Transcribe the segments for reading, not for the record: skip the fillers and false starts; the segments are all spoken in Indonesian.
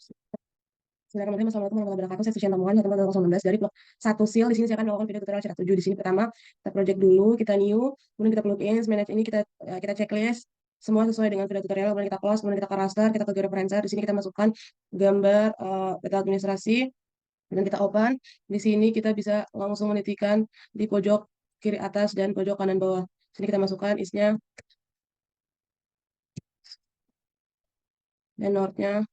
Bismillahirrahmanirrahim. Assalamualaikum warahmatullahi wabarakatuh. Saya Sucian Tamuan, teman 2019 dari blog 1 sil. Di sini saya akan melakukan video tutorial cetak 7. Di sini pertama kita project dulu, kita new, kemudian kita plugin, manage ini kita checklist semua sesuai dengan video tutorial. Kemudian kita close, kemudian kita ke raster, kita ke referencer. Di sini kita masukkan gambar data administrasi dan kita open. Di sini kita bisa langsung menitikan di pojok kiri atas dan pojok kanan bawah. Di sini kita masukkan isinya dan notnya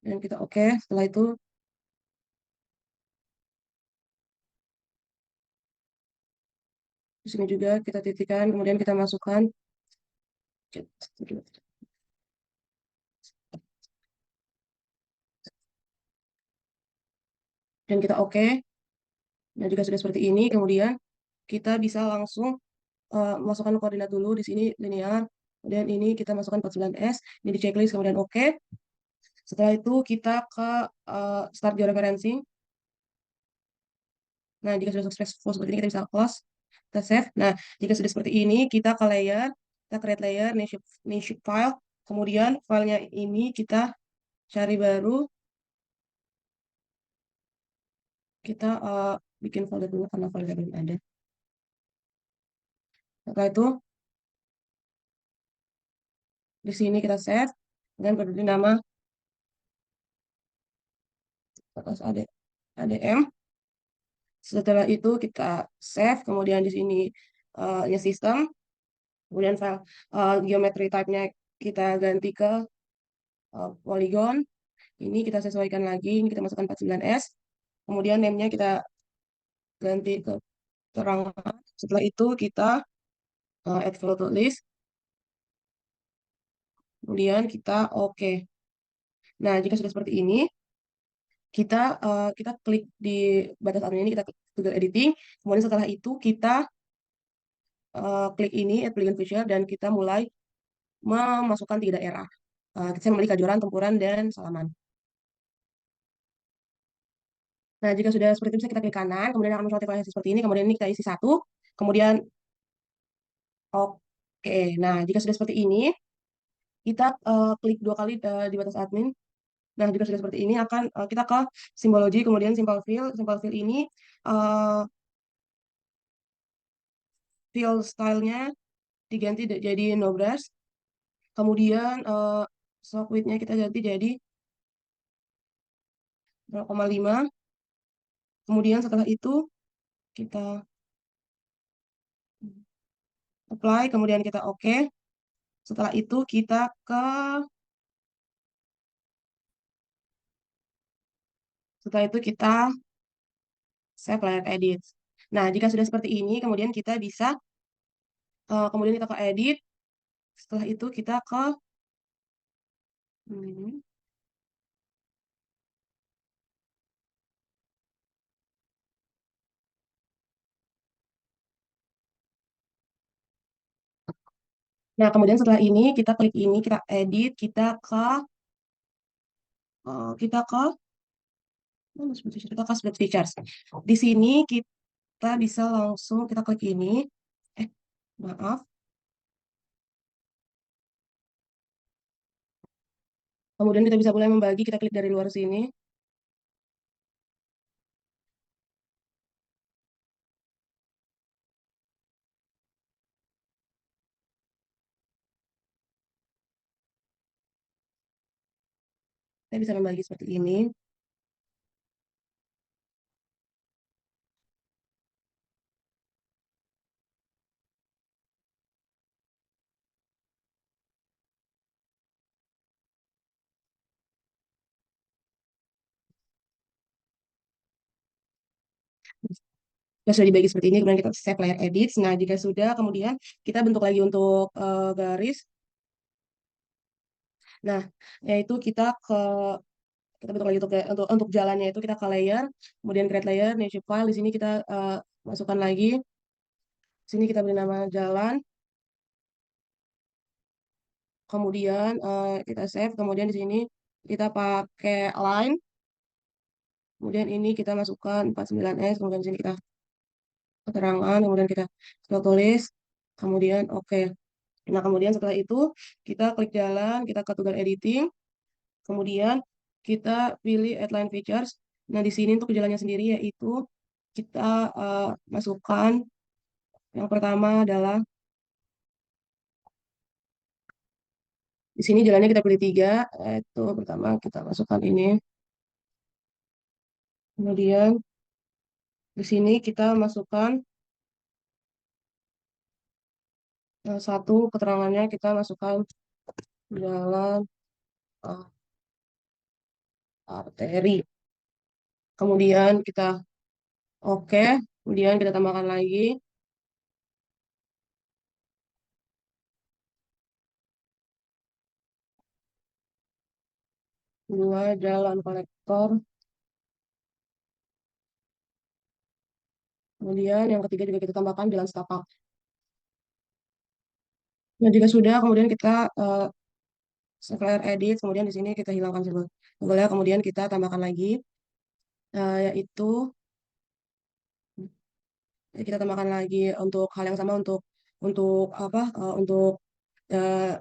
dan kita oke. Setelah itu di sini juga kita titikkan, kemudian kita masukkan dan kita oke. Nah, jika sudah seperti ini, kemudian kita bisa langsung masukkan koordinat dulu di sini linear. Kemudian ini kita masukkan 49S, ini di checklist, kemudian oke. Setelah itu kita ke start georeferencing. Nah, jika sudah successful seperti ini, kita bisa close, kita save. Nah, jika sudah seperti ini, kita ke layer, kita create layer, new shape file. Kemudian filenya ini kita cari baru, kita bikin folder dulu karena folder belum ada. Setelah itu, di sini kita save dan beri nama atas ADM. Setelah itu kita save, kemudian di sini ya sistem, kemudian file geometry type-nya kita ganti ke polygon. Ini kita sesuaikan lagi, ini kita masukkan 49S. Kemudian name-nya kita ganti ke terangan. Setelah itu kita add photo list. Kemudian kita oke. Nah, jika sudah seperti ini, kita klik di batas admin ini, kita klik Google Editing. Kemudian setelah itu kita klik ini add plugin feature dan kita mulai memasukkan 3 daerah. Saya memilih Kajoran, Tempuran, dan Salaman. Nah, jika sudah seperti itu bisa kita klik kanan, kemudian akan muncul tipe seperti ini, kemudian ini kita isi satu, kemudian oke. Nah, jika sudah seperti ini, kita klik 2 kali di batas admin. Nah, jika sudah seperti ini, akan kita ke simbologi, kemudian simple fill. Simple fill ini uh, fill style-nya diganti jadi no brush. Kemudian stroke width-nya kita ganti jadi 0,5. Kemudian setelah itu kita apply, kemudian kita oke. Setelah itu kita ke setelah itu kita save layer edit. Nah, jika sudah seperti ini, kemudian kita bisa kemudian kita ke edit. Setelah itu kita ke hmm, nah, kemudian setelah ini kita klik ini, kita edit, kita ke mana split features? Kita ke split features. Di sini kita bisa langsung kita klik ini. Maaf. Kemudian kita bisa mulai membagi, kita klik dari luar sini. Kita bisa membagi seperti ini. Jika sudah dibagi seperti ini, kemudian kita save layer edit. Nah, jika sudah, kemudian kita bentuk lagi untuk garis. Nah, yaitu kita bentuk lagi untuk jalannya itu kita ke layer, kemudian create layer, new shape file. Di sini kita masukkan lagi. Di sini kita beri nama jalan. Kemudian kita save. Kemudian di sini kita pakai line. Kemudian ini kita masukkan 49S. Kemudian di sini kita keterangan. Kemudian kita tulis. Kemudian oke. Nah, kemudian setelah itu kita klik jalan, kita ke tutorial editing, kemudian kita pilih outline features. Nah, di sini untuk jalannya sendiri yaitu kita masukkan yang pertama adalah di sini jalannya kita pilih tiga, yaitu pertama kita masukkan ini, kemudian di sini kita masukkan satu keterangannya kita masukkan jalan uh, arteri. Kemudian kita oke, kemudian kita tambahkan lagi dua jalan kolektor. Kemudian yang ketiga juga kita tambahkan jalan setapak. Nah, jika sudah, kemudian kita square edit, kemudian di sini kita hilangkan sebelumnya, kemudian kita tambahkan lagi, yaitu kita tambahkan lagi untuk hal yang sama untuk apa untuk eh,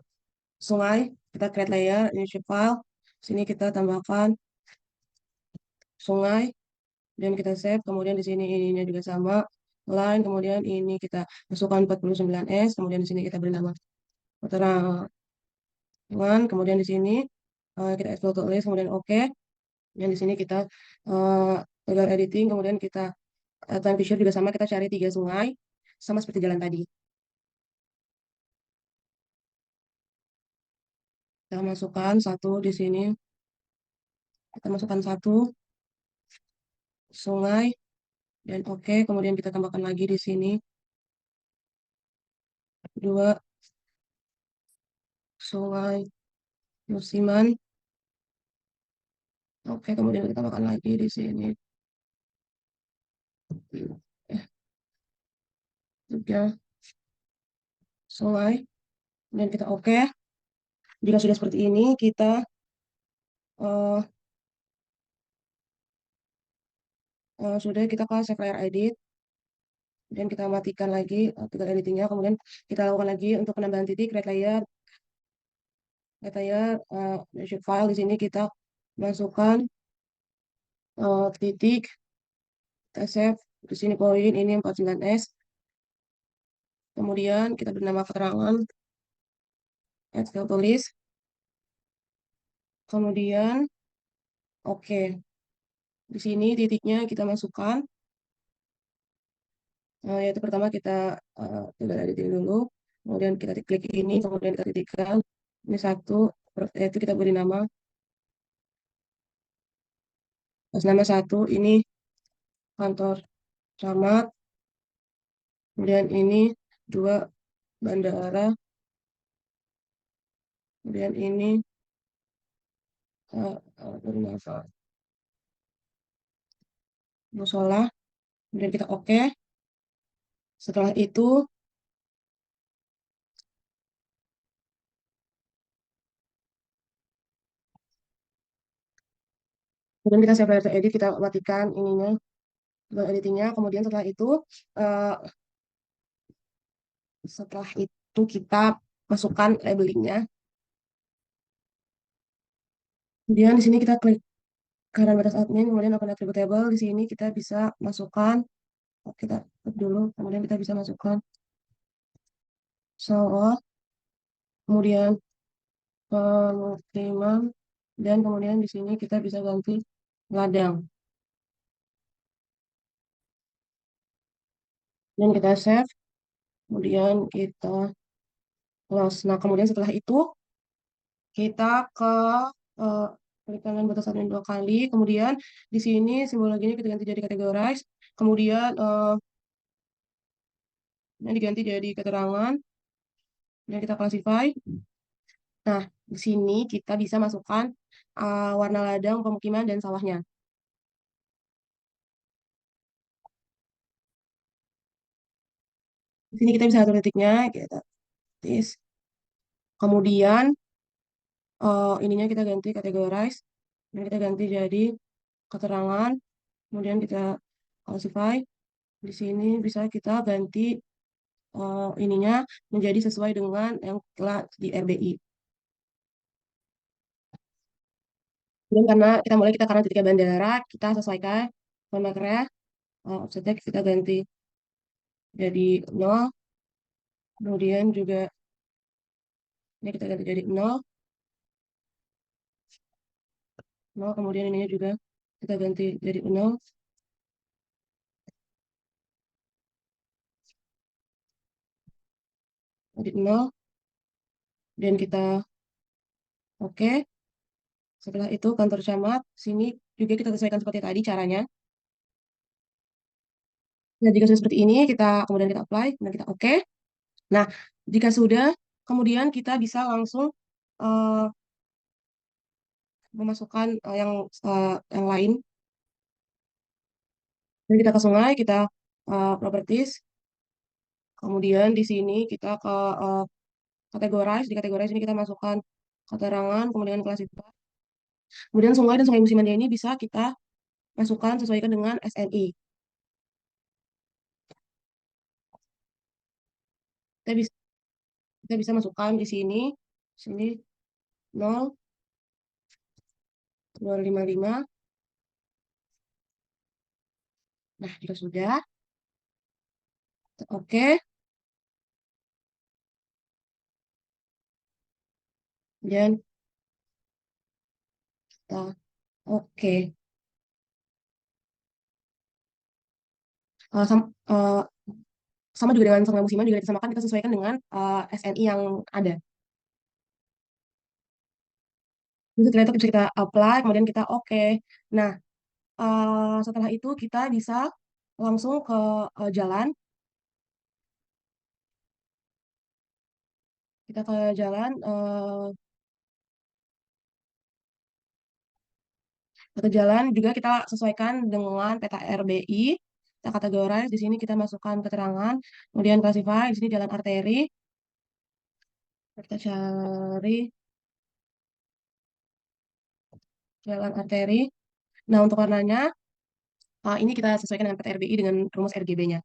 sungai, kita create layer, ini shape file, sini kita tambahkan sungai dan kita save, kemudian di sini ininya juga sama line, kemudian ini kita masukkan 49S, kemudian di sini kita beri nama keterangan, kemudian di sini kita export to list, kemudian oke, dan di sini kita tegar editing, kemudian kita time picture juga sama, kita cari tiga sungai sama seperti jalan tadi, kita masukkan satu di sini, kita masukkan satu sungai dan oke, kemudian kita tambahkan lagi di sini dua sungai musiman, oke, kemudian kita tambahkan lagi di sini tiga sungai dan kita oke. Jika sudah seperti ini, kita eh, sudah kita ke save layer edit dan kita matikan lagi tutorial editingnya, kemudian kita lakukan lagi untuk penambahan titik, create layer shape file, di sini kita masukkan titik, kita save di sini poin ini 49S, kemudian kita beri nama keterangan Excel tulis, kemudian oke, di sini titiknya kita masukkan, yaitu pertama kita tutorial editing dulu, kemudian kita klik ini, kemudian kita titikkan ini satu, yaitu kita beri nama nama satu ini kantor camat, kemudian ini dua bandara, kemudian ini apa, musola, kemudian kita oke. Setelah itu kemudian kita save layer edit, kita matikan ininya editingnya, kemudian eh, setelah itu kita masukkan labelingnya, kemudian di sini kita klik kanan batas admin, kemudian open attribute table, di sini kita bisa masukkan, kita klik dulu, kemudian kita bisa masukkan show, kemudian pemukiman, dan kemudian di sini kita bisa ganti ladang, dan kita save, kemudian kita close. Nah, kemudian setelah itu kita ke eh, klik kanan batas admin dua kali, kemudian di sini simbol lagi ini kita ganti jadi categorize, kemudian ini diganti jadi keterangan, dan kita classify. Nah, di sini kita bisa masukkan warna ladang, pemukiman, dan sawahnya. Di sini kita bisa atur titiknya, kita tis. Kemudian ininya kita ganti categorize, dan kita ganti jadi keterangan, kemudian kita classify. Di sini bisa kita ganti ininya menjadi sesuai dengan yang telah di RBI. Dan karena kita karena titik bandara, kita sesuaikan phone markernya, offsetnya kita ganti jadi 0, kemudian juga ini kita ganti jadi 0, 0, kemudian ininya juga kita ganti jadi 0, jadi 0, dan kita oke. Setelah itu kantor camat, sini juga kita sesuaikan seperti tadi caranya. Nah, jika sudah seperti ini, kemudian kita apply, kemudian kita oke. Nah, jika sudah, kemudian kita bisa langsung eh, memasukkan yang lain. Dan kita ke sungai, kita properties, kemudian di sini kita ke eh, categorize, di categorize ini kita masukkan keterangan, kemudian classify. Kemudian sungai dan sungai musimannya ini bisa kita masukkan sesuaikan dengan SNI. Kita bisa kita bisa masukkan di sini 0,255. Nah, jika sudah, oke, dan kita oke. Eh, sam- eh, Sama juga dengan sungai musiman juga disamakan kita sesuaikan dengan SNI yang ada. Jadi setelah itu bisa kita apply, kemudian kita oke. Nah, setelah itu kita bisa langsung ke jalan. Kita ke jalan, juga kita sesuaikan dengan peta RBI. Kita kategorize, di sini kita masukkan keterangan, kemudian classify, di sini jalan arteri. Kita cari jalan arteri. Nah, untuk warnanya, ini kita sesuaikan dengan peta RBI dengan rumus RGB-nya.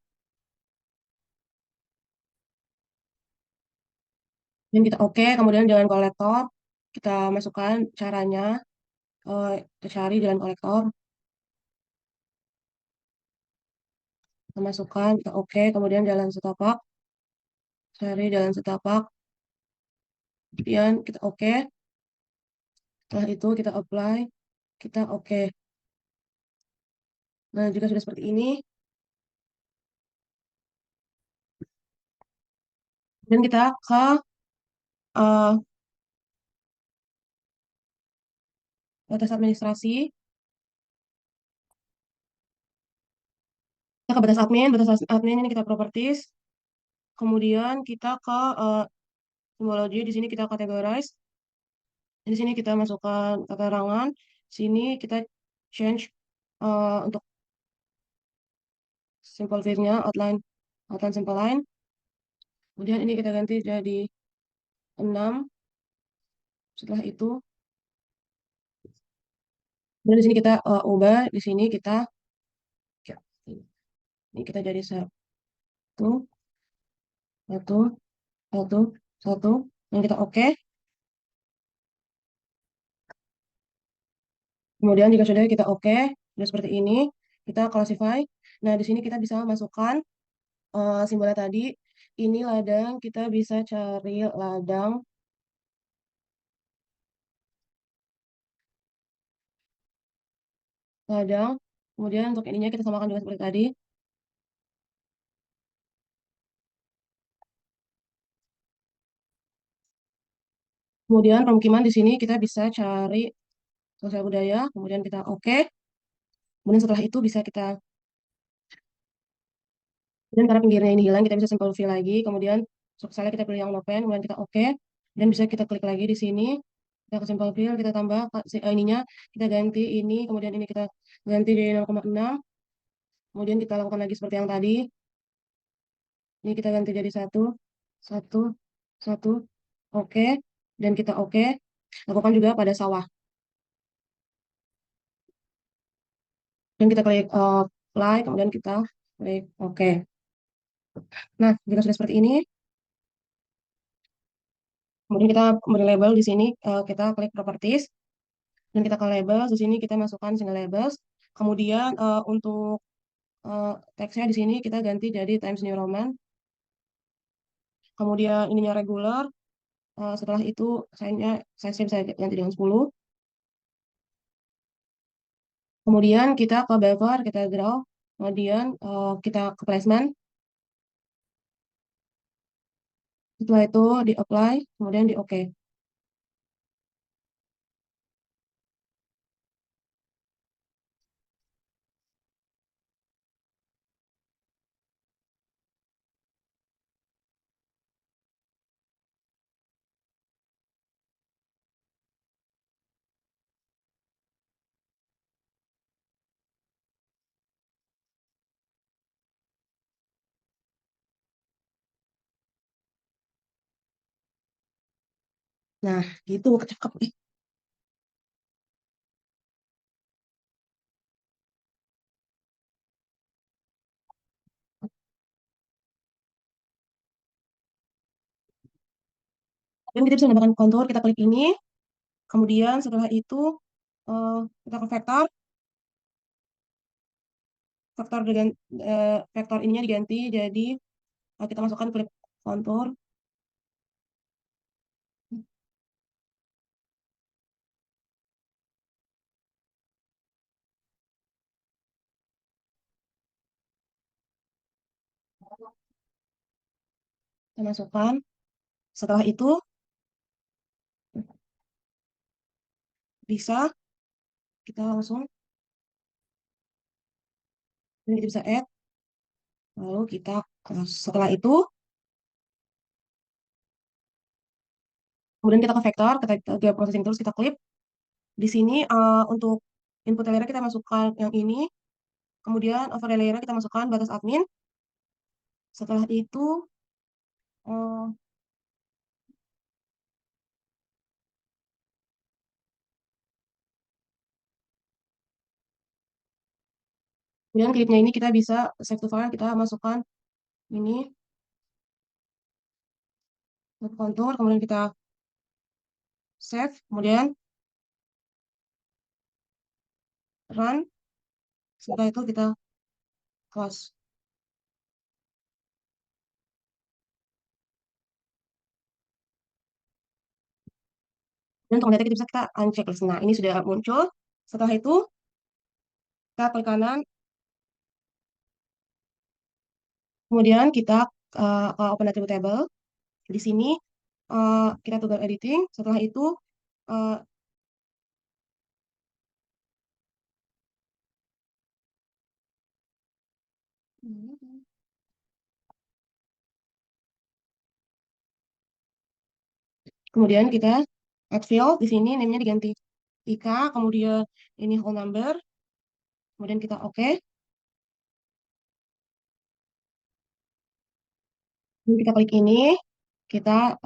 Dan kita oke, kemudian jalan kolektor, kita masukkan caranya, kita cari jalan kolektor, kita masukkan, kita oke, kemudian jalan setapak, cari jalan setapak, kemudian kita oke, setelah itu kita apply, kita oke. Nah, jika sudah seperti ini, dan kita ke eh, batas administrasi, kita ke batas admin ini kita properties, kemudian kita ke simbologi, di sini kita categorize, di sini kita masukkan keterangan, sini kita change untuk simple fill-nya, outline simple line, kemudian ini kita ganti jadi 6, setelah itu, dan di sini kita ubah, di sini kita, ya, ini kita jadi satu, satu, satu, satu, dan kita oke. Kemudian jika sudah kita oke, sudah seperti ini, kita classify. Nah, di sini kita bisa masukkan simbolnya tadi. Ini ladang, kita bisa cari ladang, ladang. Kemudian untuk ininya kita samakan juga seperti tadi. Kemudian pemukiman di sini kita bisa cari sosial budaya, kemudian kita oke. Kemudian setelah itu bisa kita, dan karena pinggirnya ini hilang, kita bisa simple fill lagi. Kemudian misalnya kita pilih yang no pen, kemudian kita oke. Dan bisa kita klik lagi di sini. Kita ke simple fill, kita tambah ininya, kita ganti ini, kemudian ini kita ganti jadi 0,6. Kemudian kita lakukan lagi seperti yang tadi. Ini kita ganti jadi satu, satu, satu, oke. Dan kita oke. Lakukan juga pada sawah. Dan kita klik apply, kemudian kita klik oke. Nah, jika sudah seperti ini, kemudian kita beri label di sini, kita klik properties, dan kita ke labels, di sini kita masukkan single labels. Kemudian untuk teksnya di sini kita ganti jadi Times New Roman. Kemudian ininya regular. Setelah itu size-nya bisa ganti dengan 10. Kemudian kita ke bevel, kita draw. Kemudian kita ke placement. Setelah itu di apply, kemudian di OK. Nah, gitu, cakep. Dan kita bisa menambahkan kontur, kita klik ini. Kemudian setelah itu eh, kita ke vektor. Vektor ininya diganti jadi kita masukkan klik kontur. Kita masukkan. Setelah itu bisa kita langsung, dan kita bisa add. Lalu kita setelah itu kemudian kita ke vektor, kita ke processing terus kita klik. Di sini untuk input layer kita masukkan yang ini. Kemudian overlay layer kita masukkan batas admin. Setelah itu eh, kemudian klipnya ini kita bisa save to file, kita masukkan ini untuk kontur, kemudian kita save, kemudian run. Setelah itu kita close. Dan untuk melihatnya kita bisa kita uncheck list. Nah, ini sudah muncul. Setelah itu kita klik kanan, kemudian kita open attribute table. Di sini kita toggle editing. Setelah itu uh, kemudian kita add field. Di sini namanya diganti Ika, kemudian ini whole number, kemudian kita oke. Dan kita klik ini, kita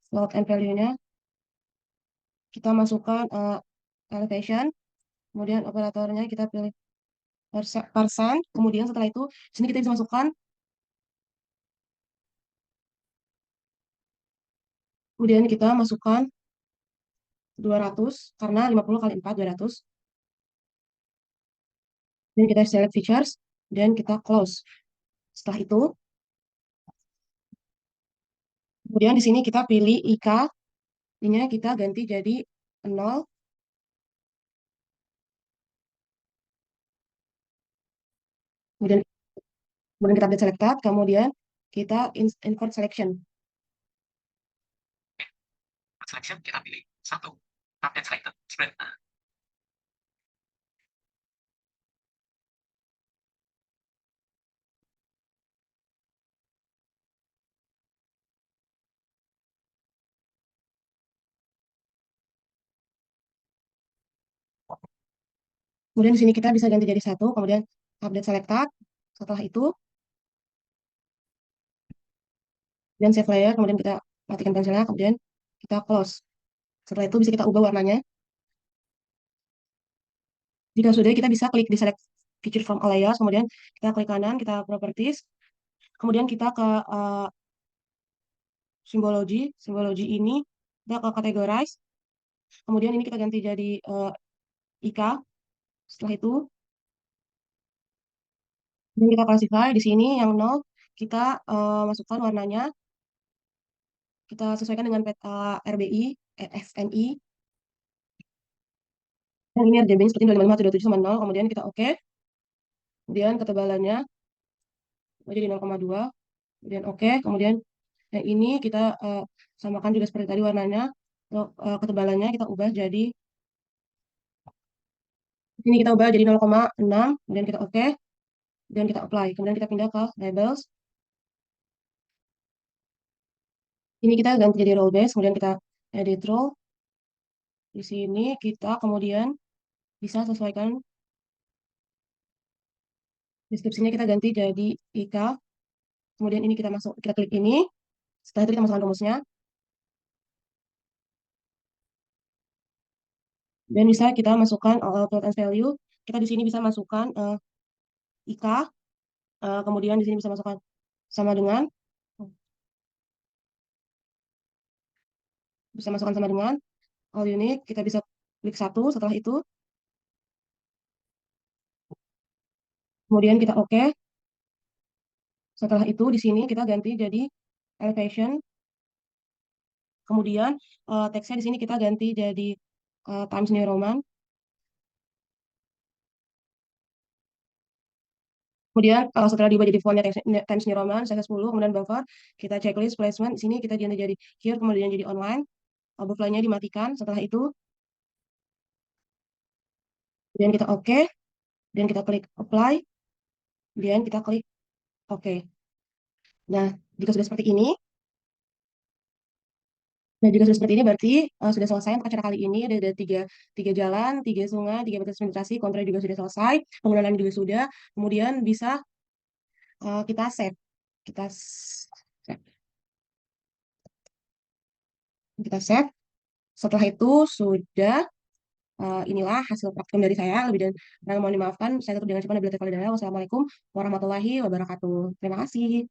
float and value-nya, kita masukkan elevation, kemudian operatornya kita pilih persen, kemudian setelah itu sini kita bisa masukkan, kemudian kita masukkan 200 karena 50 kali 4 200, dan kita select features dan kita close. Setelah itu kemudian di sini kita pilih IK, ini kita ganti jadi 0, kemudian kita update selected, kemudian kita invert selection. Selection kita pilih satu, update selected spread. Kemudian di sini kita bisa ganti jadi satu, kemudian update selected. Setelah itu, dan save layer, kemudian kita matikan pensilnya, kemudian kita close. Setelah itu bisa kita ubah warnanya. Jika sudah, kita bisa klik di select feature from all layers, kemudian kita klik kanan, kita properties, Kemudian kita ke simbologi. Simbologi ini kita ke categorize. Kemudian ini kita ganti jadi IK. Setelah itu, dan kita classify di sini yang nol kita masukkan warnanya. Kita sesuaikan dengan peta RBI, FNI. Dan ini RGB seperti 255, 727 sama nol. Kemudian kita oke. Kemudian ketebalannya jadi 0,2. Kemudian oke. Kemudian yang ini kita samakan juga seperti tadi warnanya. Ketebalannya kita ubah jadi, ini kita ubah jadi 0,6. Kemudian kita oke. Dan kita apply. Kemudian kita pindah ke labels. Ini kita ganti jadi role base. Kemudian kita edit role. Di sini kita kemudian bisa sesuaikan deskripsinya, kita ganti jadi IK. Kemudian ini kita masuk, kita klik ini. Setelah itu kita masukkan rumusnya. Dan bisa kita masukkan output and value. Kita di sini bisa masukkan IK. Kemudian di sini bisa masukkan sama dengan, all unit. Kita bisa klik satu. Setelah itu, kemudian kita oke. Setelah itu di sini kita ganti jadi elevation. Kemudian teksnya di sini kita ganti jadi Times New Roman. Kemudian setelah diubah jadi fontnya Times New Roman, size 10, kemudian buffer, kita checklist placement. Di sini kita ganti jadi here, kemudian jadi online. Buffernya dimatikan. Setelah itu, kemudian kita oke. Dan kita klik apply. Kemudian kita klik oke. Nah, jika sudah seperti ini, berarti sudah selesai untuk acara kali ini. Ada tiga jalan, tiga sungai, tiga batas administrasi, kontrak juga sudah selesai, pengenalan juga sudah. Kemudian bisa kita save. Kita save. Kita save. Setelah itu sudah inilah hasil praktikum dari saya. Lebih dan mohon dimaafkan. Saya tutup dengan cepat. Wassalamualaikum warahmatullahi wabarakatuh. Terima kasih.